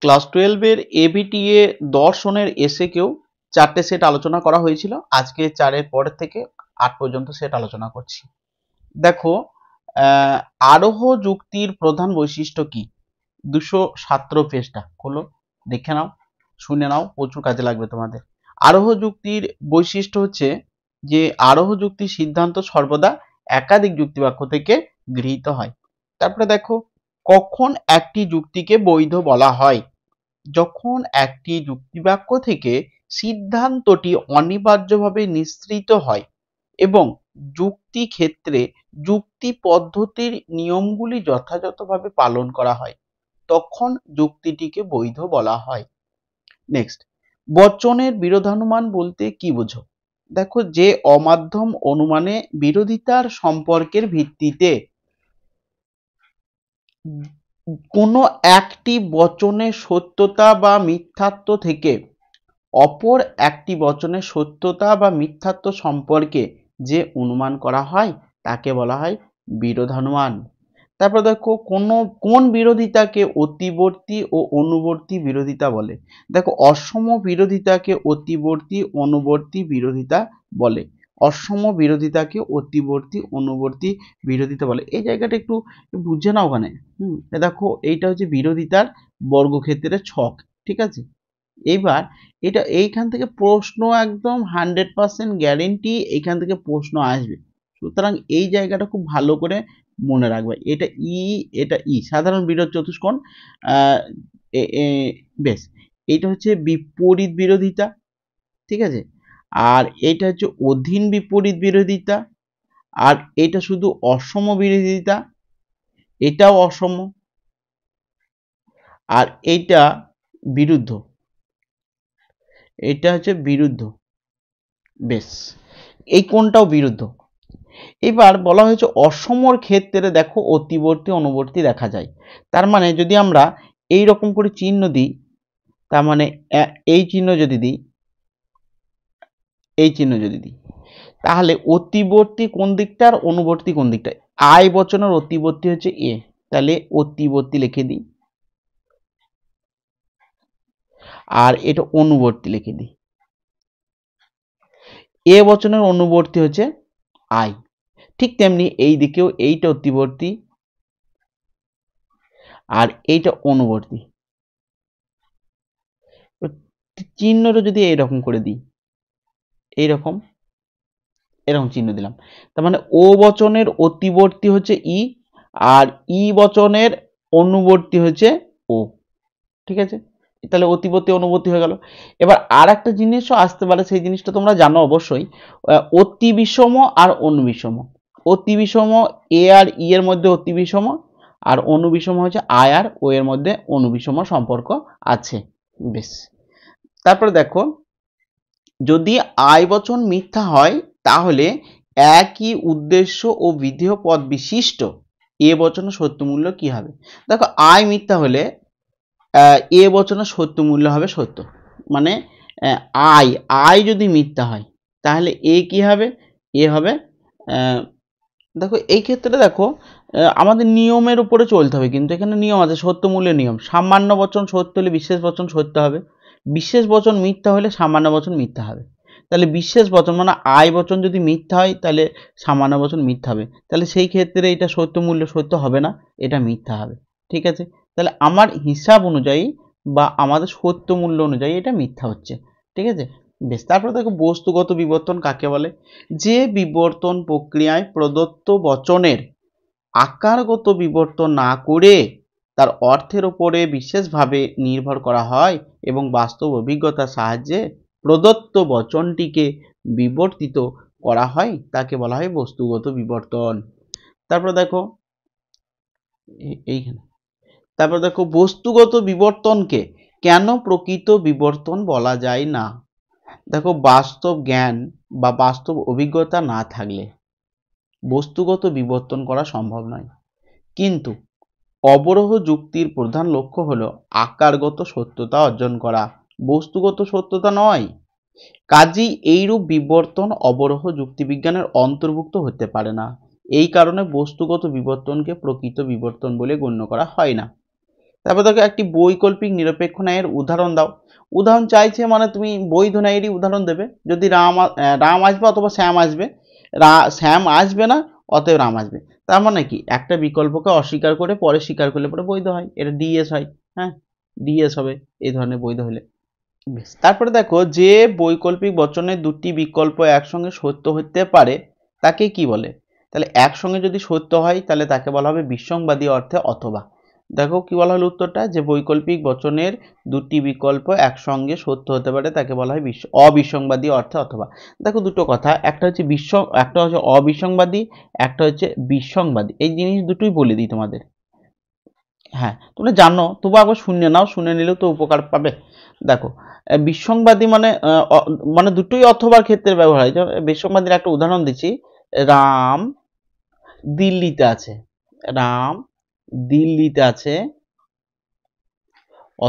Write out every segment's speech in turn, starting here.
Class 12 এর ABTA দর্শনের এসএকেও 4টে set আলোচনা করা হয়েছিল। আজকে 4 এর পরের থেকে 8 পর্যন্ত সেট আলোচনা করছি। দেখো, আরোহ যুক্তির প্রধান বৈশিষ্ট্য কি? 217 পেজটা খোলো, দেখে নাও, শুনে নাও, প্রচুর কাজে লাগবে তোমাদের। আরোহ যুক্তির বৈশিষ্ট্য হচ্ছে যে আরোহ যুক্তির সিদ্ধান্ত সর্বদা একাধিক যুক্তিবাক্য থেকে গৃহীত হয়। তারপরে দেখো, কখন একটি যুক্তিকে বৈধ বলা হয়? যখন একটি যুক্তিবাক্য থেকে সিদ্ধান্তটি অনিবার্যভাবে নিঃসৃত হয় এবং যুক্তি ক্ষেত্রে যুক্তি পদ্ধতির নিয়মগুলি যথাযথভাবে পালন করা হয়, তখন যুক্তিটিকে বৈধ বলা হয়। নেক্সট, বচনের বিরোধানুমান বলতে কি বোঝো? দেখো, যে অমাধ্যম অনুমানে বিরোধিতার সম্পর্কের ভিত্তিতে কোনো একটি বচনের সত্যতা বা মিথ্যাত্ব থেকে অপর একটি বচনের সত্যতা বা মিথ্যাত্ব সম্পর্কে যে অনুমান করা হয় তাকে বলা হয় বিরোধানুমান। তারপর দেখো, কোন বিরোধিতাকে অতিবর্তী ও অনুবর্তী বিরোধিতা বলে? দেখো, অসম বিরোধিতাকে অতিবর্তী অনুবর্তী বিরোধিতা বলে। অসম বিরোধিতাকে অতিবর্তী অনুবর্তী বিরোধিতা বলে। এই জায়গাটা একটু বুঝে নাও ওখানে। দেখো, এইটা হচ্ছে বিরোধিতার বর্গক্ষেত্রের ছক, ঠিক আছে? এবার এটা এইখান থেকে প্রশ্ন একদম 100% গ্যারেন্টি এইখান থেকে প্রশ্ন আসবে। সুতরাং এই জায়গাটা খুব ভালো করে মনে রাখবে। এটা এটা সাধারণ বিরোধ চতুষ্কোণ। বেশ, এইটা হচ্ছে বিপরীত বিরোধিতা, ঠিক আছে? আর এটা হচ্ছে অধীন বিপরীত বিরোধিতা। আর এটা শুধু অসম বিরোধিতা, এটাও অসম। আর এইটা বিরুদ্ধ, এটা হচ্ছে বিরুদ্ধ। বেশ, এই কোনটাও বিরুদ্ধ। এবার বলা হয়েছে অসমর ক্ষেত্রে দেখো অতিবর্তী অনুবর্তী দেখা যায়। তার মানে যদি আমরা এই রকম করে চিহ্ন দিই, তার মানে এই চিহ্ন যদি দিই, এই চিহ্ন যদি দিই, তাহলে অতিবর্তী কোন দিকটা আর অনুবর্তী কোন দিকটা? আয় বচনের অতিবর্তী হচ্ছে এ, তাহলে অতিবর্তী লিখে দিই। আর এটা অনুবর্তী লিখে দিই। এ বচনের অনুবর্তী হচ্ছে আই। ঠিক তেমনি এই দিকেও এইটা অতিবর্তী আর এইটা অনুবর্তী। চিহ্নটা যদি এইরকম করে দিই, এইরকম এরকম চিহ্ন দিলাম, তার মানে ও বচনের অতিবর্তী হচ্ছে ই আর ই বচনের অনুবর্তী হচ্ছে ও, ঠিক আছে? তাহলে অতিবর্তী অনুবর্তী হয়ে গেল। এবার আর একটা জিনিসও আসতে পারে, সেই জিনিসটা তোমরা জানো অবশ্যই, অতি বিষম আর অনুবিষম। অতি বিষম এ আর ই এর মধ্যে অতি বিষম, আর অনুবিষম হচ্ছে আয় আর ও এর মধ্যে অনুবিষম সম্পর্ক আছে। বেশ, তারপরে দেখো, যদি আয় বচন মিথ্যা হয় তাহলে একই উদ্দেশ্য ও বিধেয় পদ বিশিষ্ট এ বচনের সত্য মূল্য কি হবে? দেখো, আয় মিথ্যা হলে এ বচনের সত্য মূল্য হবে সত্য। মানে আয় আয় যদি মিথ্যা হয় তাহলে এ কি হবে? এ হবে, দেখো এই ক্ষেত্রে দেখো আমাদের নিয়মের উপরে চলতে হবে, কিন্তু এখানে নিয়ম আছে, সত্য মূল্যের নিয়ম। সামান্য বচন সত্য হলে বিশেষ বচন সত্য হবে, বিশেষ বচন মিথ্যা হলে সামান্য বচন মিথ্যা হবে। তাহলে বিশেষ বচন মানে আয় বচন যদি মিথ্যা হয় তাহলে সামান্য বচন মিথ্যা হবে, তাহলে সেই ক্ষেত্রে এটা সত্য মূল্য সত্য হবে না, এটা মিথ্যা হবে, ঠিক আছে? তাহলে আমার হিসাব অনুযায়ী বা আমাদের সত্য মূল্য অনুযায়ী এটা মিথ্যা হচ্ছে, ঠিক আছে? বেশ, তারপরে দেখো বস্তুগত বিবর্তন কাকে বলে? যে বিবর্তন প্রক্রিয়ায় প্রদত্ত বচনের আকারগত বিবর্তন না করে তার অর্থের উপরে বিশেষভাবে নির্ভর করা হয় এবং বাস্তব অভিজ্ঞতার সাহায্যে প্রদত্ত বচনটিকে বিবর্তিত করা হয় তাকে বলা হয় বস্তুগত বিবর্তন। তারপর দেখো এইখানে, তারপর দেখো বস্তুগত বিবর্তনকে কেন প্রকৃত বিবর্তন বলা যায় না? দেখো, বাস্তব জ্ঞান বা বাস্তব অভিজ্ঞতা না থাকলে বস্তুগত বিবর্তন করা সম্ভব নয়। কিন্তু অবরোহ যুক্তির প্রধান লক্ষ্য হলো আকারগত সত্যতা অর্জন করা, বস্তুগত সত্যতা নয়। কাজেই এইরূপ বিবর্তন অবরোহ যুক্তিবিজ্ঞানের অন্তর্ভুক্ত হতে পারে না। এই কারণে বস্তুগত বিবর্তনকে প্রকৃত বিবর্তন বলে গণ্য করা হয় না। তারপর দেখো একটি বৈকল্পিক নিরপেক্ষ ন্যায়ের উদাহরণ দাও। উদাহরণ চাইছে মানে তুমি বৈধ ন্যায়েরই উদাহরণ দেবে। যদি রাম আসবে অথবা শ্যাম আসবে, শ্যাম আসবে না অতএব রাম আসবে, তার মানে কি একটা বিকল্পকে অস্বীকার করে পরে স্বীকার করলে পরে বৈধ হয়, এটা ডিএস হয়। হ্যাঁ, ডিএস হবে এই ধরনের বৈধ হলে। বেশ, তারপরে দেখো যে বৈকল্পিক বচনের দুটি বিকল্প একসঙ্গে সত্য হতে পারে তাকে কি বলে? তাহলে একসঙ্গে যদি সত্য হয় তাহলে তাকে বলা হবে বিসংবাদী অর্থে অথবা। দেখো কি বলা হলো উত্তরটা, যে বৈকল্পিক বচনের দুটি বিকল্প একসঙ্গে সত্য হতে পারে তাকে বলা হয় অবিসংবাদী অর্থে অথবা। দেখো দুটো কথা, একটা হচ্ছে একটা হচ্ছে অবিসংবাদী, একটা হচ্ছে বিসংবাদী। এই জিনিস দুটোই বলে দিই তোমাদের। হ্যাঁ, তোমরা জানো, তবু একবার শুনে নাও, শুনে নিলেও তো উপকার পাবে। দেখো বিসংবাদী মানে মানে দুটোই অথবার ক্ষেত্রে ব্যবহার হয়। যেমন বিসংবাদীর একটা উদাহরণ দিচ্ছি, রাম দিল্লিতে আছে, রাম দিল্লিতে আছে,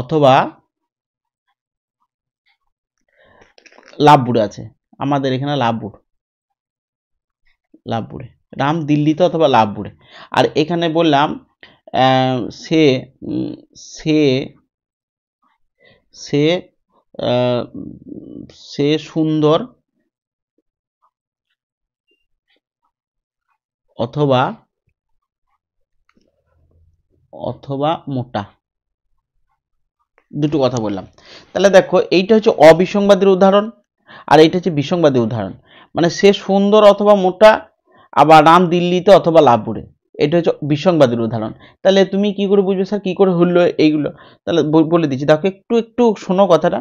অথবা লাভপুরে আছে। আমাদের এখানে লাভপুরে, রাম দিল্লিতে অথবা লাভপুরে। আর এখানে বললাম সে সে সে সে সুন্দর অথবা মোটা, দুটো কথা বললাম। তাহলে দেখো এইটা হচ্ছে অবিসংবাদীর উদাহরণ আর এইটা হচ্ছে বিসংবাদী উদাহরণ। মানে সে সুন্দর অথবা মোটা, আবার রাম দিল্লিতে অথবা লাভপুরে, এটা হচ্ছে বিসংবাদীর উদাহরণ। তাহলে তুমি কি করে বুঝবে স্যার কি করে হলো এইগুলো? তাহলে বলে দিচ্ছি, দেখো একটু একটু শোনো কথাটা।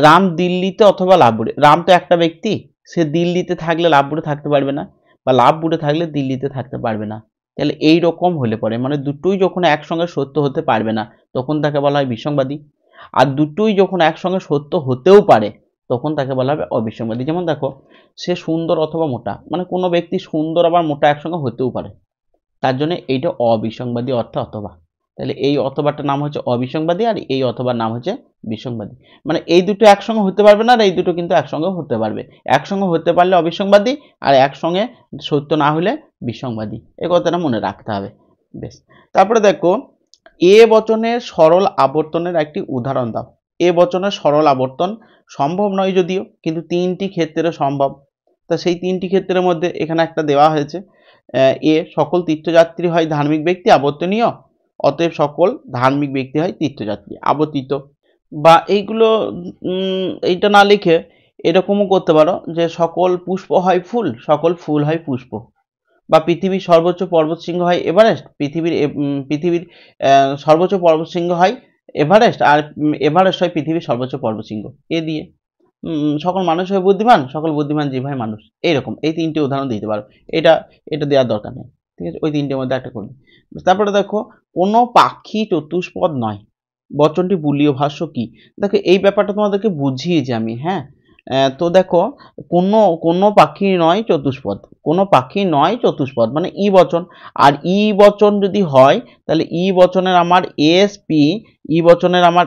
রাম দিল্লিতে অথবা লাভপুরে, রাম তো একটা ব্যক্তি, সে দিল্লিতে থাকলে লাভপুরে থাকতে পারবে না, বা লাভপুরে থাকলে দিল্লিতে থাকতে পারবে না। তাহলে এই রকম হলে পরে মানে দুটোই যখন একসঙ্গে সত্য হতে পারবে না তখন তাকে বলা হয় বিসংবাদী, আর দুটোই যখন একসঙ্গে সত্য হতেও পারে তখন তাকে বলা হবে অবিসংবাদী। যেমন দেখো, সে সুন্দর অথবা মোটা, মানে কোনো ব্যক্তি সুন্দর আবার মোটা একসঙ্গে হতেও পারে, তার জন্য এইটা অবিসংবাদী অর্থে অথবা। তাহলে এই অথবাটার নাম হচ্ছে অবিসংবাদী আর এই অথবার নাম হচ্ছে বিসংবাদী। মানে এই দুটো একসঙ্গে হতে পারবে না আর এই দুটো কিন্তু একসঙ্গে হতে পারবে। একসঙ্গে হতে পারলে অবিসংবাদী আর একসঙ্গে সত্য না হলে বিসংবাদী, এই কথাটা মনে রাখতে হবে। বেশ, তারপরে দেখো এ বচনের সরল আবর্তনের একটি উদাহরণ দাও। এ বচনের সরল আবর্তন সম্ভব নয় যদিও, কিন্তু তিনটি ক্ষেত্রে সম্ভব। তা সেই তিনটি ক্ষেত্রের মধ্যে এখানে একটা দেওয়া হয়েছে, এ সকল তীর্থযাত্রী হয় ধার্মিক ব্যক্তি আবর্তনীয়, অতএব সকল ধার্মিক ব্যক্তি হয় তীর্থযাত্রী আবর্তিত। বা এইগুলো এইটা না লিখে এরকমও করতে পারো যে সকল পুষ্প হয় ফুল, সকল ফুল হয় পুষ্প। বা পৃথিবীর সর্বোচ্চ পর্বতশৃঙ্গ হয় এভারেস্ট, পৃথিবীর সর্বোচ্চ পর্বতশৃঙ্গ হয় এভারেস্ট, আর এভারেস্ট হয় পৃথিবীর সর্বোচ্চ পর্বতশৃঙ্গ। এ দিয়ে সকল মানুষ হয় বুদ্ধিমান, সকল বুদ্ধিমান জীব হয় মানুষ, এইরকম এই তিনটে উদাহরণ দিতে পারো। এটা এটা দেওয়ার দরকার নেই, ঠিক আছে, ওই তিনটের মধ্যে একটা করবে। তারপরে দেখো কোনো পাখি চতুষ্পদ নয়, বচনটি বুলীয় ভাষ্য কি? দেখো এই ব্যাপারটা তোমাদেরকে বুঝিয়েছি আমি। হ্যাঁ, তো দেখো কোনো পাখি নয় চতুষ্পদ, কোনো পাখি নয় চতুষ্পদ মানে ই বচন। আর ই বচন যদি হয় তাহলে ই বচনের আমার এসপি, ই বচনের আমার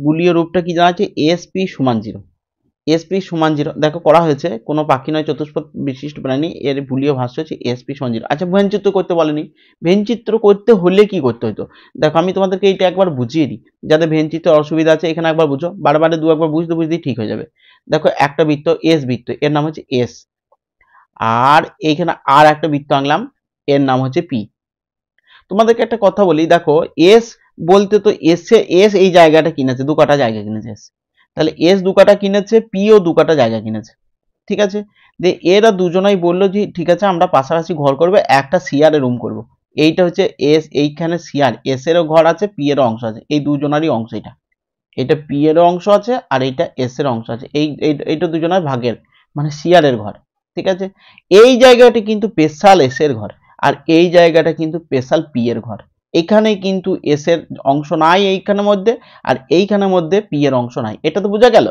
বুলীয় রূপটা কি জানা আছে? এসপি সমান 0, এসপি সমান 0। দেখো করা হয়েছে কোনো পাখি নয় চতুষ্পদ বিশিষ্ট প্রাণী, এর বুলীয় ভাষ্য হচ্ছে এসপি সমান 0। আচ্ছা, ভেনচিত্র করতে বলেনি, ভেনচিত্র করতে হলে কি করতে হতো? দেখো আমি তোমাদেরকে এইটা একবার বুঝিয়ে দিই, যাদের ভেনচিত্রের অসুবিধা আছে এখানে একবার বুঝো, বারে দু একবার বুঝতে বুঝতেই ঠিক হয়ে যাবে। দেখো একটা বৃত্ত এস বৃত্ত, এর নাম হচ্ছে এস, আর এইখানে আর একটা বৃত্ত আনলাম, এর নাম হচ্ছে পি। তোমাদেরকে একটা কথা বলি, দেখো এস বলতে তো এস এই জায়গাটা কিনেছে, দু কাটা জায়গা কিনেছে এস, তাহলে এস দু কাটা কিনেছে, পি ও দু কাটা জায়গা কিনেছে, ঠিক আছে। যে এরা দুজনাই বললো যে ঠিক আছে আমরা পাশাপাশি ঘর করবো, একটা সিআর এ রুম করব। এইটা হচ্ছে এস, এইখানে সিআর, এস এরও ঘর আছে, পি এরও অংশ আছে, এই দুজনারই অংশ এটা, এটা পি এরও অংশ আছে আর এইটা এস এর অংশ আছে, এইটা দুজনের ভাগের মানে সিআর এর ঘর, ঠিক আছে। এই জায়গাটি কিন্তু স্পেশাল এস এর ঘর, আর এই জায়গাটা কিন্তু স্পেশাল পি এর ঘর। এখানে কিন্তু এস এর অংশ নাই এইখানের মধ্যে, আর এইখানের মধ্যে পি এর অংশ নাই, এটা তো বোঝা গেল।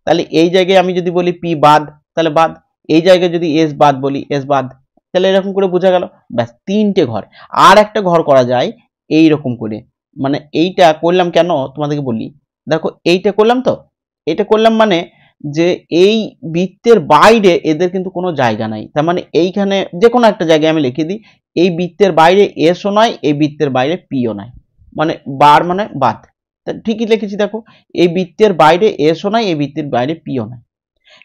তাহলে এই জায়গায় আমি যদি বলি পি বাদ তাহলে বাদ, এই জায়গায় যদি এস বাদ বলি এস বাদ, তাহলে এরকম করে বোঝা গেল। ব্যাস, তিনটে ঘর। আর একটা ঘর করা যায় এই রকম করে, মানে এইটা করলাম কেন তোমাদেরকে বলি। দেখো এইটা করলাম, তো এটা করলাম মানে যে এই বৃত্তের বাইরে এদের কিন্তু কোনো জায়গা নাই, তার মানে এইখানে যে কোনো একটা জায়গায় আমি লিখে দিই এই বৃত্তের বাইরে এসও নয়, এই বৃত্তের বাইরে পিও নয়, মানে বার মানে বাদ, ঠিকই লিখেছি। দেখো এই বৃত্তের বাইরে এসও নাই, এই বৃত্তের বাইরে পিও নাই।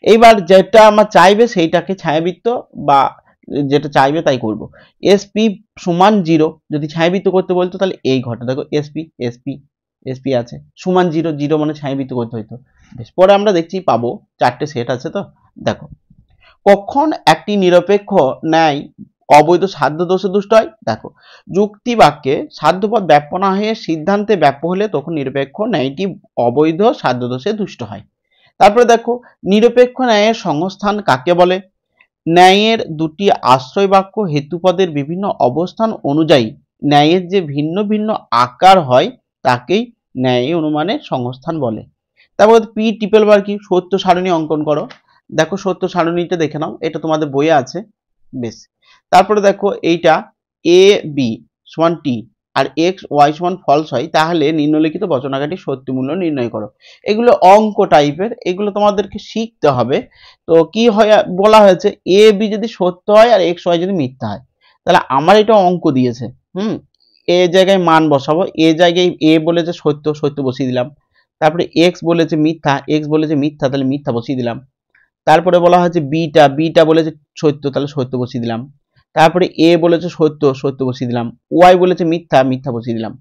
এইবার যেটা আমার চাইবে সেইটাকে ছায়াবৃত্ত বা যেটা চাইবে তাই করব। এসপি সমান 0 যদি ছায়াবৃত্ত করতে বলতো তাহলে এই ঘরটা দেখো এসপি এসপি এসপি আছে সমান 0, 0 মানে ছায়াবৃত্ত করতে হইতো। বেশ, পরে আমরা দেখছি পাবো 4টে সেট আছে। তো দেখো কখন একটি নিরপেক্ষ ন্যায় অবৈধ সাধ্য দোষে দুষ্ট হয়। দেখো যুক্তি বাক্যে সাধ্যপদ ব্যাপ্য না হয়ে সিদ্ধান্তে ব্যাপ্য হলে তখন নিরপেক্ষ ন্যায়টি অবৈধ সাধ্য দোষে দুষ্ট হয়। তারপরে দেখো নিরপেক্ষ ন্যায়ের সংস্থান কাকে বলে। ন্যায়ের দুটি আশ্রয় বাক্য হেতুপদের বিভিন্ন অবস্থান অনুযায়ী ন্যায়ের যে ভিন্ন ভিন্ন আকার হয় তাকেই ন্যায় অনুমানের সংস্থান বলে। তারপর পি ট্রিপল বার কি, সত্য সারণী অঙ্কন করো। দেখো সত্য সারণীটা দেখে নাও, এটা তোমাদের বইয়ে আছে। বেশ, তারপরে দেখো এইটা এ বি সমান টি আর এক্স ওয়াই সমান ফলস হয়, তাহলে নিম্নলিখিত বচনাকারীর সত্যি মূল্য নির্ণয় করো। এগুলো অঙ্ক টাইপের, এগুলো তোমাদেরকে শিখতে হবে। তো কি হয় বলা হয়েছে, এ বি যদি সত্য হয় আর এক্স ওয়াই যদি মিথ্যা হয়, তাহলে আমার এটা অঙ্ক দিয়েছে। এ জায়গায় মান বসাবো, এ জায়গায় এ বলেছে সত্য, সত্য বসিয়ে দিলাম। তারপরে এক্স বলেছে মিথ্যা, এক্স বলেছে মিথ্যা, তাহলে মিথ্যা বসিয়ে দিলাম। তারপরে বলা হয়েছে বিটা, বিটা বলেছে সত্য, তাহলে সত্য বসিয়ে দিলাম। তারপরে এ বলেছে সত্য, সত্য বসিয়ে দিলাম। ওয়াই বলেছে মিথ্যা, মিথ্যা বসিয়ে দিলাম।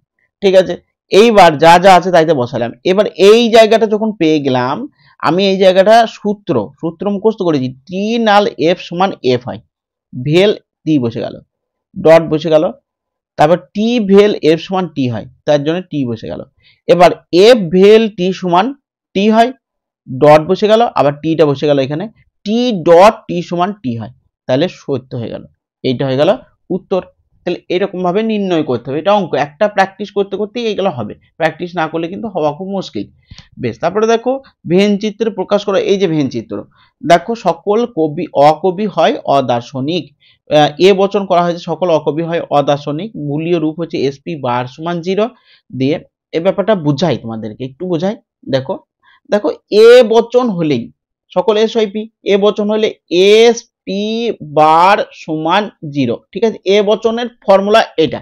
ঠিক আছে, এইবার যা যা আছে তাইতে বসালাম। এবার এই জায়গাটা যখন পেয়ে গেলাম, আমি এই জায়গাটা সূত্র মুখস্থ করেছি, টি নাল এফ সমান এফ হয়, ভেল টি বসে গেল, ডট বসে গেল। তারপর টি ভেল এফ সমান টি হয়, তার জন্য টি বসে গেল। এবার এফ ভেল টি সমান টি হয়, ডট বসে গেল, আবার টিটা বসে গেল এখানে, টি ডট টি সমান টি হয়, তাহলে সত্য হয়ে গেল। এইটা হয়ে গেল উত্তর। তাহলে এরকম ভাবে নির্ণয় করতে হবে, এটা অঙ্ক, একটা প্র্যাকটিস করতে করতেই এইগুলো হবে, প্র্যাকটিস না করলে কিন্তু হওয়া খুব মুশকিল। বেশ, তারপরে দেখো ভেন চিত্রে প্রকাশ করা, এই যে ভেন চিত্র, দেখো সকল কবি অকবি হয় অদার্শনিক, এ বচন করা হয়েছে সকল অকবি হয় অদার্শনিক, বুলীয় রূপ হচ্ছে এসপি বার সমান 0 দিয়ে। এই ব্যাপারটা বুঝাই তোমাদেরকে, একটু বোঝাই। দেখো দেখো এ বচন হলেই সকল এস হয় পি, এ বচন হলে এস পি বার সমান 0, ঠিক আছে, এ বচনের ফর্মুলা এটা।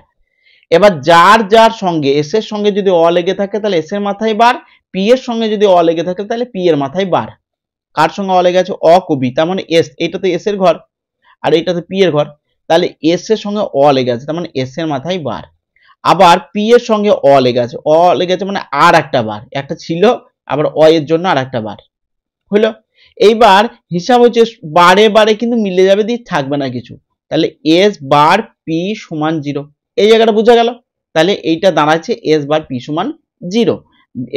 এবার যার যার সঙ্গে এস এর সঙ্গে যদি অ লেগে থাকে তাহলে এস এর মাথায় বার, পি এর সঙ্গে যদি অ লেগে থাকে তাহলে পি এর মাথায় বার। কার সঙ্গে অ লেগে আছে, অকবি, তার মানে এস, এইটা তো এস এর ঘর আর এইটা তো পি এর ঘর, তাহলে এস এর সঙ্গে অ লেগে আছে, তার মানে এস এর মাথায় বার। আবার পি এর সঙ্গে অ লেগে আছে, অ লেগে আছে মানে আর একটা বার, একটা ছিল আবার অ এর জন্য আর একটা বার হলো। এইবার হিসাব হচ্ছে বারে বারে কিন্তু মিলে যাবে, দিয়ে থাকবে না কিছু, তাহলে এস বার পি সমান 0, এই জায়গাটা বোঝা গেল। তাহলে এইটা দাঁড়াচ্ছে এস বার পি সমান 0,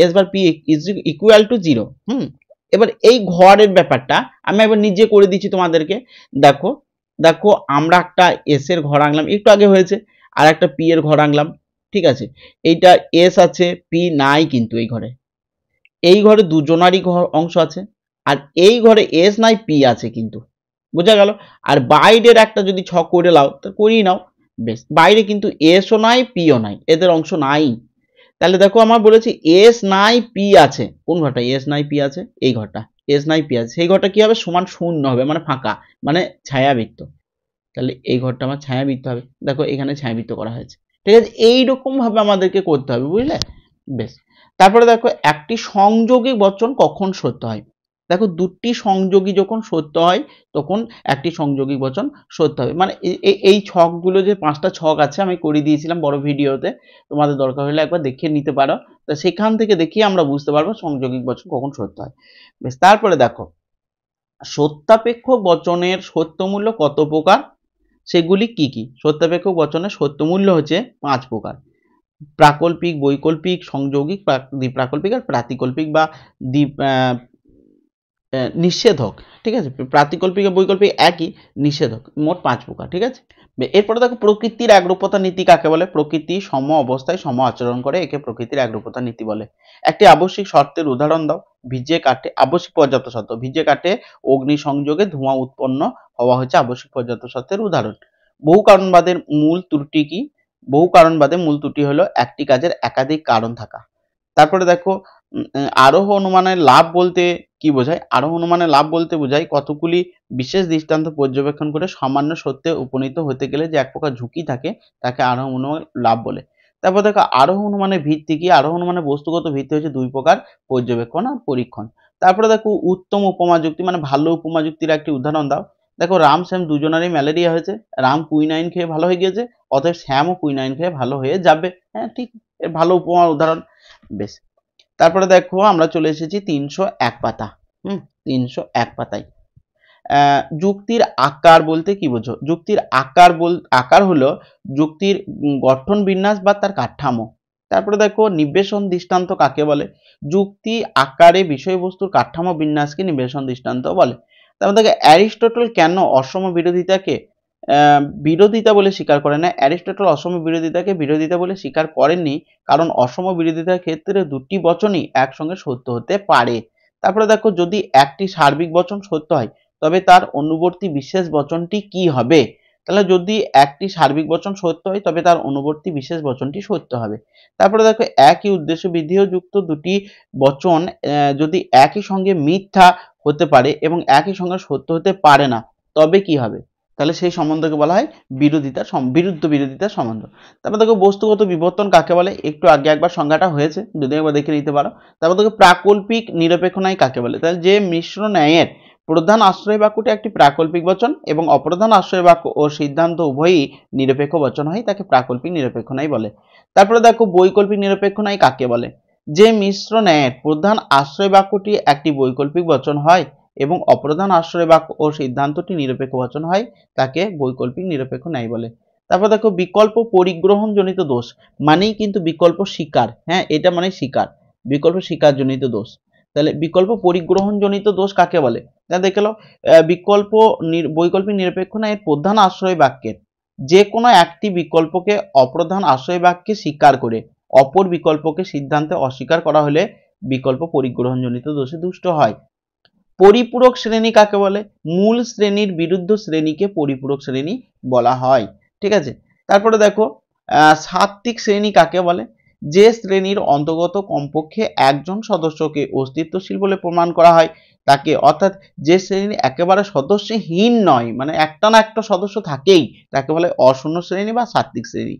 S bar P is equal to 0। এবার এই ঘরের ব্যাপারটা আমি একবার নিজে করে দিচ্ছি তোমাদেরকে। দেখো দেখো আমরা একটা এস এর ঘর আনলাম, একটু আগে হয়েছে, আর একটা পি এর ঘর আনলাম, ঠিক আছে, এইটা এস আছে, পি নাই, কিন্তু এই ঘরে দুজনারই অংশ আছে, আর এই ঘরে এস নাই পি আছে কিন্তু, বোঝা গেল। আর বাইরের একটা যদি ছক করে নাও তো করিয়ে নাও। বেশ, বাইরে কিন্তু এসও নাই পিও নাই, এদের অংশ নাই। তাহলে দেখো আমার বলেছি এস নাই পি আছে, কোন ঘরটা এস নাই পি আছে, এই ঘরটা এস নাই পি আছে, সেই ঘরটা কি হবে, সমান শূন্য হবে, মানে ফাঁকা, মানে ছায়াবৃত্ত। তাহলে এই ঘরটা আমার ছায়াবৃত্ত হবে, দেখো এখানে ছায়াবৃত্ত করা হয়েছে। ঠিক আছে, এইরকম ভাবে আমাদেরকে করতে হবে, বুঝলে। বেশ, তারপরে দেখো একটি সংযোগী বচন কখন সত্য হয়। দেখো দুটি সংযোগী যখন সত্য হয় তখন একটি সংযোগী বচন সত্য হবে, মানে এই ছকগুলো যে 5টা ছক আছে আমি করে দিয়েছিলাম বড় ভিডিওতে, তোমাদের দরকার হলে একবার দেখে নিতে পারো। তো সেখান থেকে দেখিয়ে আমরা বুঝতে পারবো সংযোগী বচন কখন সত্য হয়। বেশ, তারপরে দেখো সত্যাপেক্ষ বচনের সত্যমূল্য কত প্রকার, সেগুলি কি কি। সত্যাপেক্ষ বচনের সত্যমূল্য হচ্ছে 5 প্রকার, প্রাকল্পিক, বৈকল্পিক, সংযোগিক, দ্বিপ্রাকল্পিক আর প্রাতিকল্পিক বা নিষেধক। ঠিক আছে, প্রাতিকল্পিক আর বৈকল্পিক একই, নিষেধক, মোট 5 প্রকার। ঠিক আছে, এরপরে দেখো প্রকৃতির একরূপতা নীতি কাকে বলে। প্রকৃতি সম অবস্থায় সম আচরণ করে, একে প্রকৃতির একরূপতা নীতি বলে। একটি আবশ্যিক শর্তের উদাহরণ দাও। ভিজে কাঠে, আবশ্যিক পর্যাপ্ত শর্ত, ভিজে কাঠে অগ্নি সংযোগে ধোঁয়া উৎপন্ন হওয়া হচ্ছে আবশ্যিক পর্যাপ্ত শর্তের উদাহরণ। বহু কারণবাদের মূল ত্রুটি কি। বহু কারণবাদের মূল ত্রুটি হলো একটি কাজের একাধিক কারণ থাকা। তারপরে দেখো আরোহ অনুমানের লাভ বলতে কি বোঝায়। আরোহ অনুমানের লাভ বলতে বোঝায় কতগুলি বিশেষ দৃষ্টান্ত পর্যবেক্ষণ করে সামান্য সত্যে উপনীত হতে গেলে যে এক প্রকার ঝুঁকি থাকে তাকে আরোহ অনুমান লাভ বলে। তারপর দেখো আরোহ অনুমানের ভিত্তি কি? আরোহ অনুমানের বস্তুগত ভিত্তি হচ্ছে দুই প্রকার, পর্যবেক্ষণ আর পরীক্ষণ। তারপরে দেখো উত্তম উপমা যুক্তি, মানে ভালো উপমা যুক্তির একটি উদাহরণ দাও। দেখো রাম শ্যাম দুজনেরই ম্যালেরিয়া হয়েছে, রাম কুইনাইন খেয়ে ভালো হয়ে গিয়েছে, অতএব শ্যামও কুইনাইন খেয়ে ভালো হয়ে যাবে। হ্যাঁ ঠিক, এর ভালো উপমার উদাহরণ। বেশ, তারপরে দেখো আমরা চলে এসেছি 301 পাতা। 301 পাতায় যুক্তির আকার বলতে কি বোঝো? যুক্তির আকার হলো যুক্তির গঠন বিন্যাস বা তার কাঠামো। তারপরে দেখো নিবেশন দৃষ্টান্ত কাকে বলে? যুক্তি আকারে বিষয়বস্তুর কাঠামো বিন্যাসকে নিবেশন দৃষ্টান্ত বলে। তারপর দেখো অ্যারিস্টটল কেন অসম বিরোধিতাকে বিরোধিতা বলে স্বীকার করে না? অ্যারিস্টটল অসম বিরোধিতাকে বিরোধিতা বলে স্বীকার করেননি, কারণ অসম বিরোধিতার ক্ষেত্রে দুটি বচনই একসঙ্গে সত্য হতে পারে। তারপরে দেখো যদি একটি সার্বিক বচন সত্য হয় তবে তার অনুবর্তী বিশেষ বচনটি কি হবে? তাহলে যদি একটি সার্বিক বচন সত্য হয় তবে তার অনুবর্তী বিশেষ বচনটি সত্য হবে। তারপরে দেখো একই উদ্দেশ্য বিধিও যুক্ত দুটি বচন যদি একই সঙ্গে মিথ্যা হতে পারে এবং একই সঙ্গে সত্য হতে পারে না, তবে কি হবে? তাহলে সেই সম্বন্ধকে বলা হয় বিরোধিতার বিরুদ্ধ বিরোধিতার সম্বন্ধ। তারপর দেখো বস্তুগত বিবর্তন কাকে বলে? একটু আগে একবার সংজ্ঞাটা হয়েছে, যদি একবার দেখে নিতে পারো। তারপর দেখো প্রাকল্পিক নিরপেক্ষ ন্যায় কাকে বলে? তাহলে যে মিশ্র ন্যায়ের প্রধান আশ্রয় বাক্যটি একটি প্রাকল্পিক বচন এবং অপ্রধান আশ্রয় বাক্য ও সিদ্ধান্ত উভয়ই নিরপেক্ষ বচন হয়, তাকে প্রাকল্পিক নিরপেক্ষ ন্যায় বলে। তারপরে দেখো বৈকল্পিক নিরপেক্ষ ন্যায় কাকে বলে? যে মিশ্র ন্যায়ের প্রধান আশ্রয় বাক্যটি একটি বৈকল্পিক বচন হয় এবং অপ্রধান আশ্রয় বাক্য ও সিদ্ধান্তটি নিরপেক্ষ বচন হয়, তাকে বৈকল্পিক নিরপেক্ষ ন্যায় বলে। তারপর দেখো বিকল্প পরিগ্রহণ জনিত দোষ মানেই কিন্তু বিকল্প স্বীকার। হ্যাঁ, এটা মানে স্বীকার, বিকল্প স্বীকার জনিত দোষ। তাহলে বিকল্প পরিগ্রহণ জনিত দোষ কাকে বলে? দেখে নাও বৈকল্পিক নিরপেক্ষ ন্যায়ের প্রধান আশ্রয় বাক্যের যে কোনো একটি বিকল্পকে অপ্রধান আশ্রয় বাক্যে স্বীকার করে অপর বিকল্পকে সিদ্ধান্তে অস্বীকার করা হলে বিকল্প পরিগ্রহণ জনিত দোষে দুষ্ট হয়। পরিপূরক শ্রেণী কাকে বলে? মূল শ্রেণীর বিরুদ্ধ শ্রেণীকে পরিপূরক শ্রেণী বলা হয়। ঠিক আছে, তারপরে দেখো সাত্ত্বিক শ্রেণী কাকে বলে? যে শ্রেণীর অন্তর্গত কমপক্ষে একজন সদস্যকে অস্তিত্বশীল বলে প্রমাণ করা হয় তাকে, অর্থাৎ যে শ্রেণী একেবারে সদস্যহীন নয়, মানে একটা না একটা সদস্য থাকেই, তাকে বলে অশূন্য শ্রেণী বা সাত্ত্বিক শ্রেণী।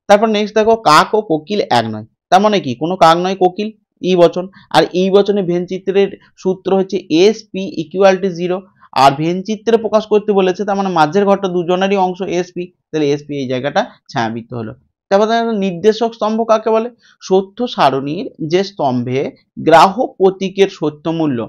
তারপর নেক্সট দেখো কাক ও কোকিল এক নয়। তার মানে কি? কোনো কাক নয় কোকিল, ই বচন। আর এই বচনে ভেন চিত্রের সূত্র হচ্ছে এস পি ইকুয়াল টু 0, আর ভেন চিত্রে প্রকাশ করতে বলেছে, তার মানে মাঝের ঘরটা দুজনেরই অংশ এস পি, তাহলে এস পি এই জায়গাটা ছায়াবৃত্ত হলো। তারপর নির্দেশক স্তম্ভ কাকে বলে? সত্য সারণীর যে স্তম্ভে গ্রাহক প্রতীকের সত্য মূল্য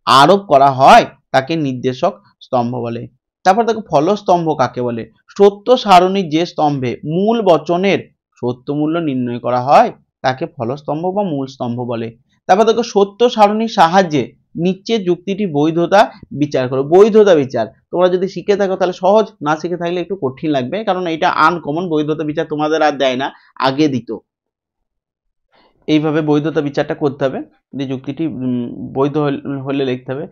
আরোপ করা হয় তাকে নির্দেশক স্তম্ভ বলে। তারপর দেখো ফলস্তম্ভ কাকে বলে? সত্য সারণীর যে স্তম্ভে মূল বচনের সত্য মূল্য নির্ণয় করা হয় তাকে ফলস্তম্ভ বা মূল স্তম্ভ বলে। তারপর দেখো সত্য সারণীর সাহায্যে নিচের যুক্তিটি বৈধতা বিচার করো। বৈধতা বিচার তোমরা যদি শিখে থাকো তাহলে সহজ, না শিখে থাকলে একটু কঠিন লাগবে, কারণ এটা আনকমন। বৈধতা বিচার তোমাদের আর দেয় না, আগে দিত। এইভাবে বৈধতা বিচারটা করতে হবে, যে যুক্তিটি বৈধ হলে লিখতে হবে।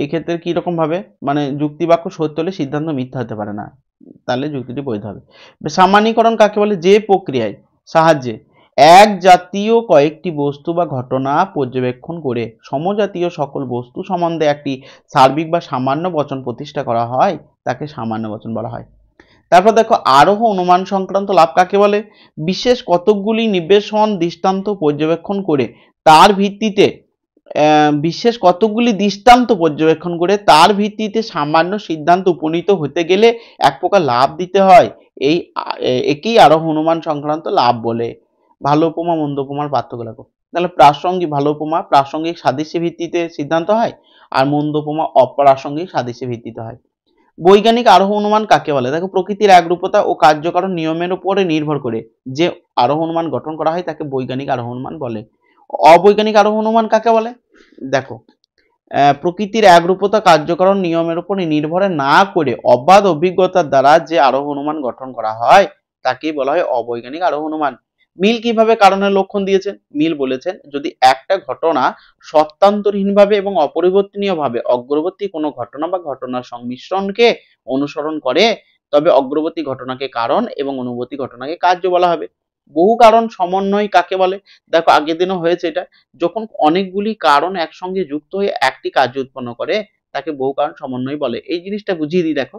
এই ক্ষেত্রে কি রকম ভাবে, মানে যুক্তি বাক্য সত্য হলে সিদ্ধান্ত মিথ্যা হতে পারে না, তাহলে যুক্তিটি বৈধ হবে। সামান্যীকরণ কাকে বলে? যে প্রক্রিয়ায় সাহায্যে এক জাতীয় কয়েকটি বস্তু বা ঘটনা পর্যবেক্ষণ করে সমজাতীয় সকল বস্তু সম্বন্ধে একটি সার্বিক বা সামান্য বচন প্রতিষ্ঠা করা হয় তাকে সামান্য বচন বলা হয়। তারপর দেখো আরোহ অনুমান সংক্রান্ত লাভ কাকে বলে? বিশেষ কতকগুলি নিবেশন দৃষ্টান্ত পর্যবেক্ষণ করে তার ভিত্তিতে তার ভিত্তিতে সামান্য সিদ্ধান্ত উপনীত হতে গেলে এক প্রকার লাভ দিতে হয়, একেই আরোহ অনুমান সংক্রান্ত লাভ বলে। ভালো উপমা মন্দ উপমার পার্থক্য লেখো। তাহলে প্রাসঙ্গিক ভালো উপমা প্রাসঙ্গিক সাদৃশ্যের ভিত্তিতে সিদ্ধান্ত হয়, আর মন্দ উপমা অপ্রাসঙ্গিক সাদৃশ্যের ভিত্তিতে হয়। বৈজ্ঞানিক আরোহ অনুমান কাকে বলে? দেখো প্রকৃতির একরূপতা ও কার্যকারণ নিয়মের উপরে নির্ভর করে যে আরোহ অনুমান গঠন করা হয় তাকে বৈজ্ঞানিক আরোহ অনুমান বলে। অবৈজ্ঞানিক আরোহ অনুমান কাকে বলে? দেখো প্রকৃতির একরূপতা কার্যকারণ নিয়মের উপর নির্ভর না করে অবাধ অভিজ্ঞতার দ্বারা যে আরোহ অনুমান গঠন করা হয় তাকেই বলা হয় অবৈজ্ঞানিক আরোহ অনুমান। মিল কিভাবে কারণের লক্ষণ দিয়েছেন? মিল বলেছেন যদি একটা ঘটনা সত্যান্তরহীনভাবে এবং অপরিবর্তনীয়ভাবে অগ্রবর্তী কোনো ঘটনা বা ঘটনার সংমিশ্রণকে অনুসরণ করে তবে অগ্রবর্তী ঘটনাকে কারণ এবং অনুবর্তী ঘটনাকে কার্য বলা হবে। বহু কারণ সমন্বয় কাকে বলে? দেখো আগের দিনও হয়েছে এটা, যখন অনেকগুলি কারণ একসঙ্গে যুক্ত হয়ে একটি কার্য উৎপন্ন করে তাকে বহু কারণ সমন্বয় বলে। এই জিনিসটা বুঝিয়ে দিই। দেখো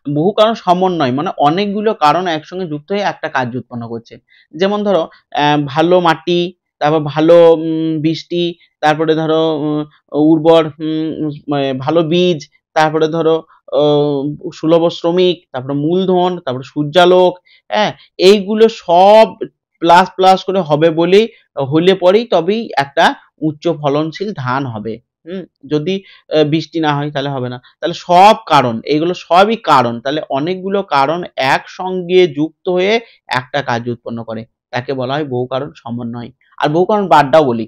বহু কারণ সমন্বয় মানে অনেকগুলো কারণ একসঙ্গে যুক্ত হয়ে একটা কার্য উৎপন্ন করছে। যেমন ধরো ভালো মাটি, তারপর ভালো বৃষ্টি, তারপরে ধরো উর্বর ভালো বীজ, তারপরে ধরো সুলভ শ্রমিক, তারপরে মূলধন, তারপরে সূর্যালোক, হ্যাঁ, এইগুলো সব প্লাস প্লাস করে হবে বলেই হলে পরেই তবেই একটা উচ্চ ফলনশীল ধান হবে। যদি বৃষ্টি না হয় তাহলে হবে না। তাহলে সব কারণ, এগুলো সবই কারণ, তাহলে অনেকগুলো কারণ একসঙ্গে যুক্ত হয়ে একটা কার্য উৎপন্ন করে, তাকে বলা হয় বহু কারণ সমন্বয়। আর বহু কারণ বাদটাও বলি,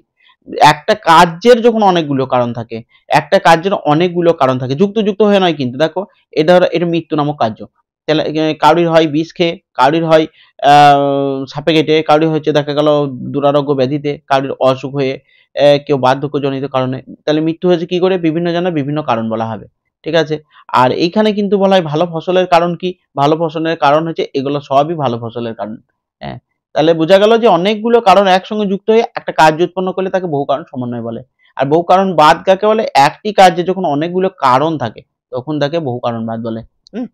একটা কার্যের যখন অনেকগুলো কারণ থাকে, একটা কার্যের অনেকগুলো কারণ থাকে, যুক্ত যুক্ত হয়ে নয় কিন্তু। দেখো এটা ধরো এটা মৃত্যু নামক কার্য, তাহলে কারোর হয় বিষ খেয়ে, কারোর হয় সাপে কেটে, কারোর হচ্ছে দেখা গেল দুরারোগ্য ব্যাধিতে, কারোর অসুখ হয়ে, কেউ বার্ধক্যজনিত কারণে। তাহলে মৃত্যু হয়েছে কি করে? বিভিন্ন জনের বিভিন্ন কারণ বলা হবে, ঠিক আছে। আর এইখানে কিন্তু বলা হয় ভালো ফসলের কারণ কি? ভালো ফসলের কারণ হচ্ছে এগুলো সবই ভালো ফসলের কারণ। হ্যাঁ, তাহলে বোঝা গেল যে অনেকগুলো কারণ একসঙ্গে যুক্ত হয়ে একটা কার্য উৎপন্ন করলে তাকে বহু কারণ সমন্বয় বলে। আর বহু কারণ বাদ কাকে বলে? একটি কার্যে যখন অনেকগুলো কারণ থাকে তখন তাকে বহু কারণ বাদ বলে। হুম,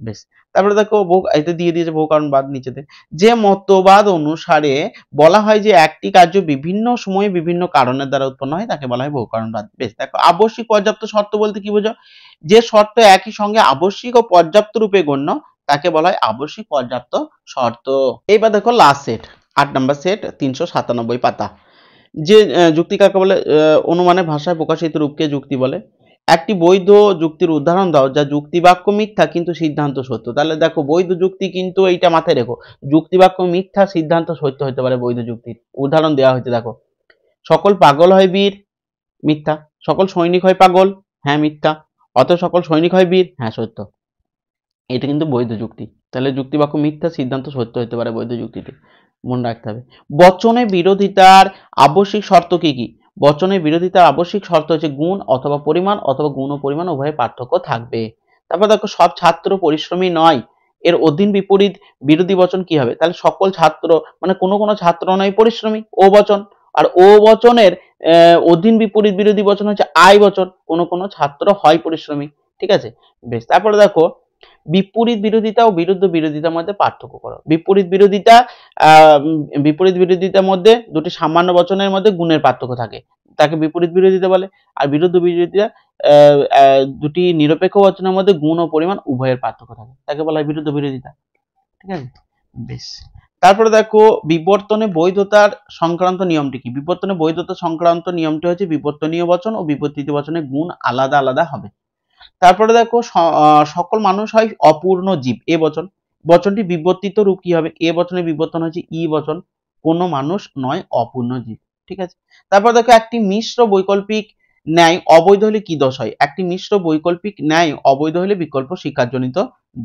বেশ। তারপরে দেখো এটা দিয়ে দিয়েছে বহু কারণ বাদ নিচেতে। যে মতবাদ অনুসারে বলা হয় যে একটি কার্য বিভিন্ন সময়ে বিভিন্ন কারণের দ্বারা উৎপন্ন হয় তাকে বলা হয় বহু কারণ বাদ। বেশ, দেখো আবশ্যিক পর্যাপ্ত শর্ত বলতে কি বোঝো? যে শর্ত একই সঙ্গে আবশ্যিক ও পর্যাপ্ত রূপে গণ্য তাকে বলা হয় আবশ্যিক পর্যাপ্ত শর্ত। এইবার দেখো লাস্ট সেট, 8 নম্বর সেট, 397 পাতা। যে যুক্তি কাকে বলে? অনুমানের ভাষায় প্রকাশিত রূপকে যুক্তি বলে। একটি বৈধ যুক্তির উদাহরণ দাও যা যুক্তি বাক্য মিথ্যা কিন্তু সিদ্ধান্ত সত্য। তাহলে দেখো বৈধ যুক্তি কিন্তু এইটা মাথায় রেখো, যুক্তি বাক্য মিথ্যা সিদ্ধান্ত সত্য হতে পারে বৈধ যুক্তির। উদাহরণ দেওয়া হয়েছে দেখো, সকল পাগল হয় বীর, মিথ্যা। সকল সৈনিক হয় পাগল, হ্যাঁ মিথ্যা। অত সকল সৈনিক হয় বীর, হ্যাঁ সত্য। এটা কিন্তু বৈধ যুক্তি। তাহলে যুক্তি বাক্য মিথ্যা সিদ্ধান্ত সত্য হতে পারে বৈধ যুক্তিতে, মনে রাখতে হবে। বচনে বিরোধিতার আবশ্যিক শর্ত কি কি? বচনে বিরোধিতার আবশ্যিক শর্ত হচ্ছে গুণ অথবা পরিমাণ অথবা গুণ ও পরিমাণ উভয়ের পার্থক্য থাকবে। তারপর দেখো সব ছাত্র পরিশ্রমী নয়, এর অধীন বিপরীত বিরোধী বচন কি হবে? তাহলে সকল ছাত্র মানে কোনো কোনো ছাত্র নয় পরিশ্রমী, ও বচন। আর ও বচনের অধীন বিপরীত বিরোধী বচন হচ্ছে আই বচন, কোনো কোনো ছাত্র হয় পরিশ্রমী, ঠিক আছে। বেশ, তারপরে দেখো বিপরীত বিরোধিতা ও বিরুদ্ধ বিরোধিতার মধ্যে পার্থক্য করো। বিপরীত বিরোধিতা, বিপরীত বিরোধিতার মধ্যে দুটি সামান্য বচনের মধ্যে গুণের পার্থক্য থাকে, তাকে বিপরীত বিরোধিতা বলে। আর বিরুদ্ধ বিরোধিতা দুটি নিরপেক্ষ বচনের মধ্যে গুণ ও পরিমাণ উভয়ের পার্থক্য থাকে, তাকে বলা হয় বিরুদ্ধ বিরোধিতা, ঠিক আছে। বেশ, তারপরে দেখো বিবর্তনে বৈধতার সংক্রান্ত নিয়মটি কি? বিবর্তনে বৈধতা সংক্রান্ত নিয়মটি হচ্ছে বিবর্তনীয় বচন ও বিবর্তিত বচনের গুণ আলাদা আলাদা হবে। তারপরে দেখো সকল মানুষ হয় অপূর্ণ জীব, এ বচন। বচনটি বিবর্তিত রূপ কি হবে? এ বচনের বিবর্তন হচ্ছে ই বচন, কোনো মানুষ নয় অপূর্ণ জীব, ঠিক আছে। তারপর দেখো একটি মিশ্র বৈকল্পিক ন্যায় অবৈধ হলে কি দোষ হয়? একটি মিশ্র বৈকল্পিক ন্যায় অবৈধ হলে বিকল্প শিক্ষারজনিত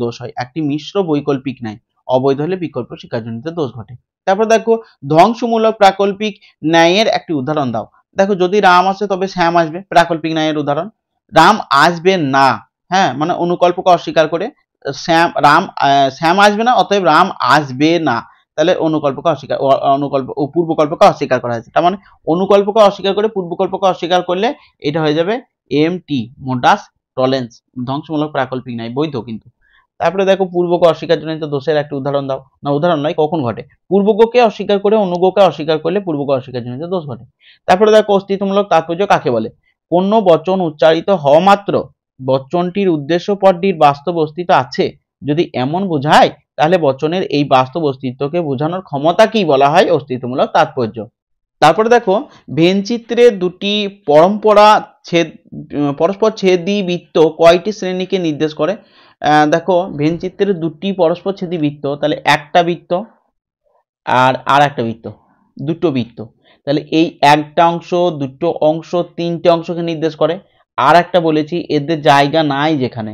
দোষ হয়। একটি মিশ্র বৈকল্পিক ন্যায় অবৈধ হলে বিকল্প শিক্ষারজনিত দোষ ঘটে। তারপর দেখো ধ্বংসমূলক প্রাকল্পিক ন্যায়ের একটি উদাহরণ দাও। দেখো যদি রাম আসে তবে শ্যাম আসবে, প্রাকল্পিক ন্যায়ের উদাহরণ। রাম আসবে না, হ্যাঁ মানে অনুকল্পকে অস্বীকার করে শ্যাম আসবে না, অতএব রাম আসবে না। তাহলে অনুকল্পকে অস্বীকার, অনুকল্প ও পূর্বকল্পকে অস্বীকার করা হয়েছে। তার মানে অনুকল্পকে অস্বীকার করে পূর্বকল্পকে অস্বীকার করলে এটা হয়ে যাবে এমটি, মোডাস টলেন্স, ধ্বংসমূলক প্রাকল্পিক নাই, বৈধ কিন্তু। তারপরে দেখো পূর্বকে অস্বীকার জনিত দোষের একটা উদাহরণ দাও। না উদাহরণ নয়, কখন ঘটে? পূর্বকে অস্বীকার করে অনুগকে অস্বীকার করলে পূর্বকে অস্বীকার জনিত দোষ ঘটে। তারপরে দেখো অস্তিত্বমূলক তাৎপর্য কাকে বলে? কোন বচন উচ্চারিত হওয়া মাত্র বচনটির উদ্দেশ্য পদটির বাস্তব অস্তিত্ব আছে যদি এমন বোঝায়, তাহলে বচনের এই বাস্তব অস্তিত্বকে বোঝানোর ক্ষমতা কি বলা হয়? অস্তিত্বমূলক তাৎপর্য। তারপরে দেখো ভেনচিত্রে দুটি পরম্পরা ছেদ পরস্পর ছেদি বৃত্ত কয়টি শ্রেণীকে নির্দেশ করে? দেখো ভেনচিত্রের দুটি পরস্পর ছেদি বৃত্ত, তাহলে একটা বৃত্ত আর একটা বৃত্ত, দুটো বৃত্ত। তাহলে এই একটা অংশ, দুটো অংশ, তিনটে অংশকে নির্দেশ করে। আর একটা বলেছি এদের জায়গা নাই যেখানে,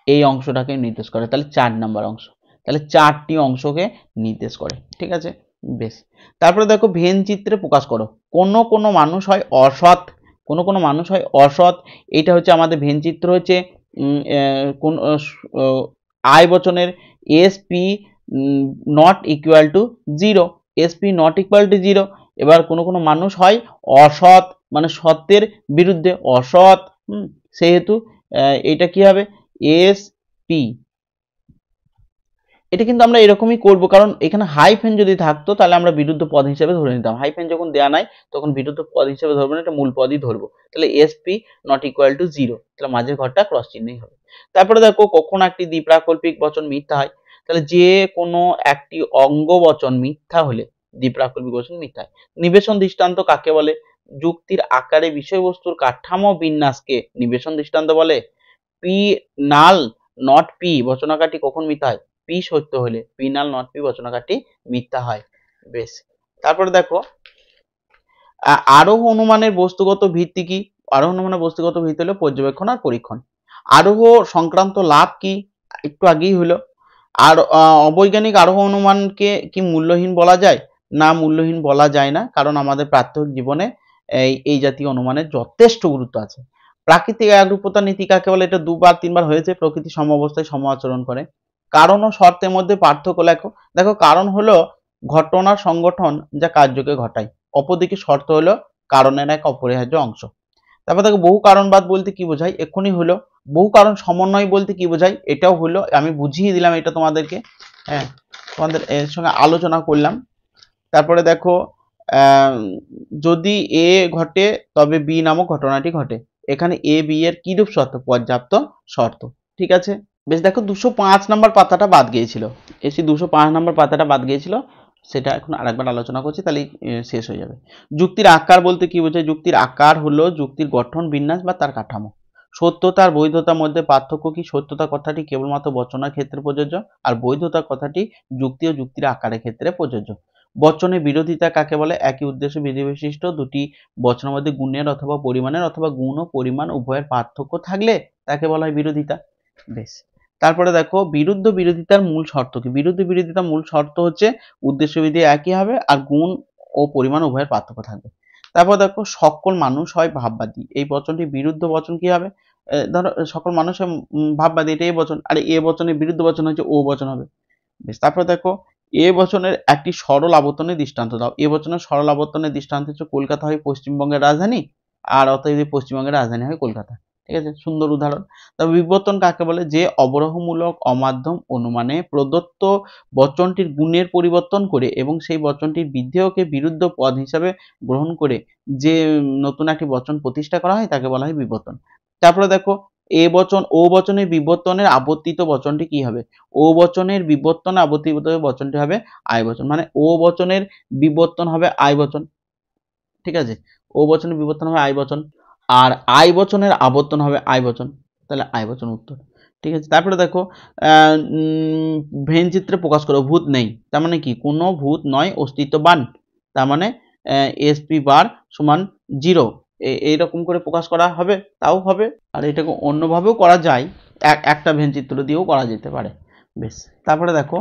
এই অংশটাকে নির্দেশ করে, তাহলে 4 নম্বর অংশ। তাহলে 4টি অংশকে নির্দেশ করে, ঠিক আছে। বেশ, তারপরে দেখো ভেন চিত্রে প্রকাশ করো। কোন মানুষ হয় অসৎ, কোন মানুষ হয় অসৎ। এটা হচ্ছে আমাদের ভেন চিত্র হচ্ছে কোন আই বচনের SP not equal to 0, SP not equal to 0। এবার কোন মানুষ হয় অসৎ মানে সত্যের বিরুদ্ধে অসৎ, সেহেতু এটা কি হবে? এস পি, এটা কিন্তু আমরা এরকমই করব, কারণ এখানে হাইফেন যদি থাকতো তাহলে আমরা বিরুদ্ধ পদ হিসেবে ধরে নিতাম। হাইফেন যখন দেয়া নাই তখন বিরুদ্ধ পদ হিসেবে ধরবো না, এটা মূল পদই ধরবো। তাহলে এসপি নট ইকুয়াল টু 0, তাহলে মাঝের ঘরটা ক্রস চিহ্নই হবে। তারপরে দেখো কখন একটি দ্বিপ্রাকল্পিক বচন মিথ্যা হয়, তাহলে যে কোনো একটি অঙ্গ বচন মিথ্যা হলে দ্বিপ্রাকল্পিক বচন মিথ্যা হয়। নিবেশন দৃষ্টান্ত কাকে বলে? যুক্তির আকারে বিষয়বস্তুর কাঠামো বিন্যাসকে নিবেশন দৃষ্টান্ত বলে। পি নাল নট পি বচনাকারটি কখন মিথ্যা হয়? পি সত্য হলে, পি নাল নট পি বচনাকারটি মিথ্যা হয়। বেশ, তারপরে দেখো আরোহ অনুমানের বস্তুগত ভিত্তি কি? আরোহ অনুমানের বস্তুগত ভিত্তি হলো পর্যবেক্ষণ আর পরীক্ষণ। আরোহ সংক্রান্ত লাভ কি? একটু আগেই হলো। আর অবৈজ্ঞানিক আরোহ অনুমানকে কি মূল্যহীন বলা যায়? না, মূল্যহীন বলা যায় না, কারণ আমাদের প্রাত্যহিক জীবনে এই জাতীয় অনুমানের যথেষ্ট গুরুত্ব আছে। প্রাকৃতিক একরূপতা নীতি কাকে বলে? এটা দুবার তিনবার হয়েছে। প্রকৃতি সম অবস্থায় সম আচরণ করে। কারণ ও শর্তের মধ্যে পার্থক্য লেখো। দেখো, কারণ হলো ঘটনার সংগঠন যা কার্যকে ঘটায়, অপরদিকে শর্ত হলো কারণের এক অপরিহার্য অংশ। তারপর দেখো বহু কারণবাদ বলতে কি বোঝায়? এক্ষুনি হলো। বহু কারণ সমন্বয় বলতে কি বোঝায়? এটাও হলো, আমি বুঝিয়ে দিলাম এটা তোমাদেরকে। হ্যাঁ, তোমাদের এর সঙ্গে আলোচনা করলাম। তারপরে দেখো যদি এ ঘটে তবে বি নামক ঘটনাটি ঘটে। এখানে এ বি এর কিরূপ শর্ত? পর্যাপ্ত শর্ত। ঠিক আছে। বেশ, দেখো 205 নম্বর পাতাটা বাদ গিয়েছিল। এসি 205 নম্বর পাতাটা বাদ গিয়েছিল, সেটা এখন আরেকবার আলোচনা করছি, তাহলেই শেষ হয়ে যাবে। যুক্তির আকার বলতে কি বোঝায়? যুক্তির আকার হলো যুক্তির গঠন, বিন্যাস বা তার কাঠামো। সত্যতা আর বৈধতার মধ্যে পার্থক্য কি? সত্যতা কথাটি কেবলমাত্র বচনের ক্ষেত্রে প্রযোজ্য, আর বৈধতা কথাটি যুক্তি ও যুক্তির আকারের ক্ষেত্রে প্রযোজ্য। বচনের বিরোধিতা কাকে বলে? একই উদ্দেশ্য বিধিবিশিষ্ট দুটি বচনের মধ্যে গুণের অথবা পরিমাণের অথবা গুণ ও পরিমাণ উভয়ের পার্থক্য থাকলে তাকে বলা হয় বিরোধিতা। বেশ, তারপরে দেখো বিরুদ্ধ বিরোধিতার মূল শর্ত কি? বিরুদ্ধ বিরোধিতার মূল শর্ত হচ্ছে উদ্দেশ্য বিধি একই হবে আর গুণ ও পরিমাণ উভয়ের পার্থক্য থাকবে। তারপর দেখো সকল মানুষ হয় ভাববাদী, এই বচনটি বিরুদ্ধ বচন কি হবে? ধরো সকল মানুষ হয় ভাববাদী, এটা এ বচন, আর এ বচনের বিরুদ্ধ বচন হচ্ছে ও বচন হবে। বেশ, তারপর দেখো এ বচনের একটি সরল আবর্তনের দৃষ্টান্ত দাও। এ বচনের সরল আবর্তনের দৃষ্টান্ত হচ্ছে কলকাতা হয় পশ্চিমবঙ্গের রাজধানী, আর অতএব পশ্চিমবঙ্গের রাজধানী হয় কলকাতা। ঠিক আছে, সুন্দর উদাহরণ। তবে বিবর্তন কাকে বলে? যে অবরোহমূলক অমাধ্যম অনুমানে প্রদত্ত বচনটির গুণের পরিবর্তন করে এবং সেই বচনটির বিধেয়কে বিরুদ্ধ পদ হিসাবে গ্রহণ করে যে নতুন একটি বচন প্রতিষ্ঠা করা হয় তাকে বলা হয় বিবর্তন। তারপরে দেখো এ বচন ও বচনের বিবর্তনের আবর্তিত বচনটি কি হবে? ও বচনের বিবর্তনে আবর্তিত বচনটি হবে আয় বচন, মানে ও বচনের বিবর্তন হবে আয় বচন। ঠিক আছে, ও বচনের বিবর্তন হবে আয় বচন, আর আয় বচনের আবর্তন হবে আয় বচন, তাহলে আয় বচন উত্তর। ঠিক আছে, তারপরে দেখো ভেন চিত্রে প্রকাশ করো ভূত নেই, তার মানে কি? কোনো ভূত নয় অস্তিত্ববান, তার মানে এসপি বার সমান 0, এইরকম করে প্রকাশ করা হবে, তাও হবে। আর এটাকে অন্যভাবেও করা যায়, একটা ভেন চিত্র দিয়েও করা যেতে পারে। বেশ, তারপরে দেখো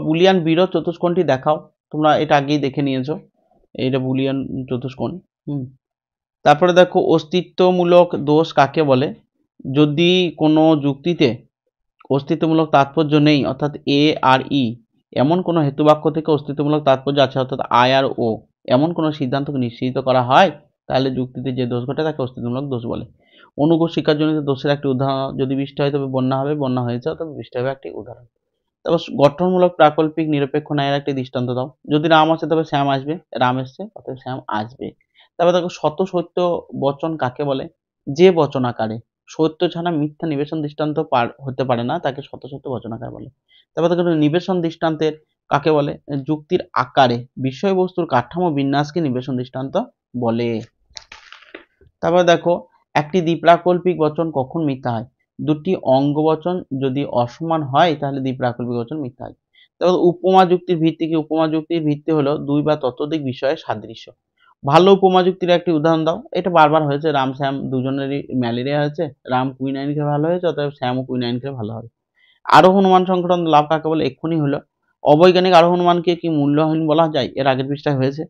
বুলিয়ান বিরোধ চতুষ্কোণটি দেখাও। তোমরা এটা আগেই দেখে নিয়েছো, এইটা বুলিয়ান চতুষ্কোণ। তারপরে দেখো অস্তিত্বমূলক দোষ কাকে বলে? যদি কোনো যুক্তিতে অস্তিত্বমূলক তাৎপর্য নেই, অর্থাৎ এ আর ই এমন কোনো হেতুবাক্য থেকে অস্তিত্বমূলক তাৎপর্য আছে, অর্থাৎ আই আর ও এমন কোনো সিদ্ধান্তকে নিশ্চিত করা হয়, তাহলে যুক্তিতে যে দোষ ঘটে তাকে অস্তিত্বমূলক দোষ বলে। অনুঘোষ শিক্ষাজনিত দোষের একটি উদাহরণ, যদি বৃষ্টি হয় তবে বন্যা হবে, বন্যা হয়েছে অথবা বৃষ্টি হবে একটি উদাহরণ। তারপর গঠনমূলক প্রাকল্পিক নিরপেক্ষ ন্যায়ের একটি দৃষ্টান্ত দাও। যদি রাম আসে তবে শ্যাম আসবে, রাম এসছে অতএব শ্যাম আসবে। তারপর দেখো শত সত্য বচন কাকে বলে? যে বচন আকারে সত্য ছাড়া মিথ্যা নিবেশন দৃষ্টান্ত হতে পারে না তাকে শত সত্য বচন আকার বলে। তারপর দেখো নিবেশন দৃষ্টান্তের কাকে বলে? যুক্তির আকারে বিষয়বস্তুর কাঠামো বিন্যাসকে নিবেশন দৃষ্টান্ত বলে। তারপর দেখো একটি দ্বিপ্রাকল্পিক বচন কখন মিথ্যা হয়? দুটি অঙ্গবচন যদি অসমান হয় তাহলে দ্বিপ্রাকল্পিক বচন মিথ্যা হয়। তারপর উপমা যুক্তির ভিত্তি কি? উপমা যুক্তির ভিত্তি হলো দুই বা ততোধিক বিষয়ের সাদৃশ্য। ভালো উপমা যুক্তির একটি উদাহরণ দাও। এটা বারবার হয়েছে, রাম শ্যাম দুজনেরই ম্যালেরিয়া হয়েছে, রাম কুইনাইন খেয়ে ভালো হয়েছে অতএব শ্যামও কুইনাইন খেয়ে ভালো হবে। আরোহ অনুমান সংক্রান্ত লাভ কাকে বলে? এক্ষুনি হলো। অবৈজ্ঞানিক আরোহ অনুমানকে কি মূল্যহীন বলা যায়? এর আগের পৃষ্ঠায় হয়েছে।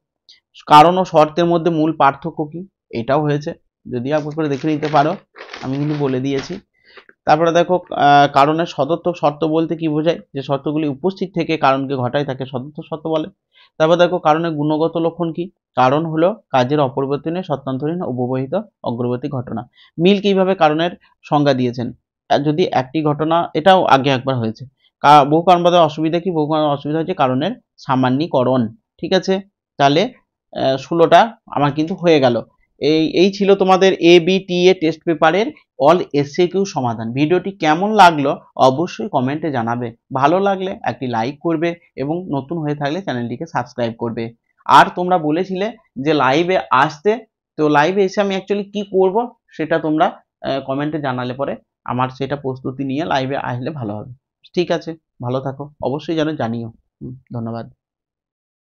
কারণ ও শর্তের মধ্যে মূল পার্থক্য কি? এটাও হয়েছে, যদি একবার করে দেখে নিতে পারো, আমি কিন্তু বলে দিয়েছি। তারপরে দেখো কারণের সদর্থক শর্ত বলতে কি বোঝায়? যে শর্তগুলি উপস্থিত থেকে কারণকে ঘটায় তাকে সদর্থক শর্ত বলে। তারপর দেখো কারণের গুণগত লক্ষণ কি? কারণ হলো কাজের অপরিবর্তনীয় সত্যান্তরীণ অব্যবহিত অগ্রবর্তী ঘটনা। মিল কিভাবে কারণের সংজ্ঞা দিয়েছেন, যদি একটি ঘটনা, এটাও আগে একবার হয়েছে। বহু কারণবাদের অসুবিধা কি? বহু কারণের অসুবিধা হচ্ছে কারণের সামান্যীকরণ। ঠিক আছে, তাহলে 16টা আমার কিন্তু হয়ে গেল। এই ছিল তোমাদের ABTA টেস্ট পেপারের অল এসএকিউ সমাধান। ভিডিওটি কেমন লাগলো অবশ্যই কমেন্টে জানাবে। ভালো লাগলে একটি লাইক করবে এবং নতুন হয়ে থাকলে চ্যানেলটিকে সাবস্ক্রাইব করবে। আর তোমরা বলেছিলে যে লাইভে আসতে, তো লাইভে এসে আমি অ্যাকচুয়ালি কি করব সেটা তোমরা কমেন্টে জানালে পরে আমার সেটা প্রস্তুতি নিয়ে লাইভে আসলে ভালো হবে। ঠিক আছে, ভালো থাকো, অবশ্যই যেন জানিও। ধন্যবাদ।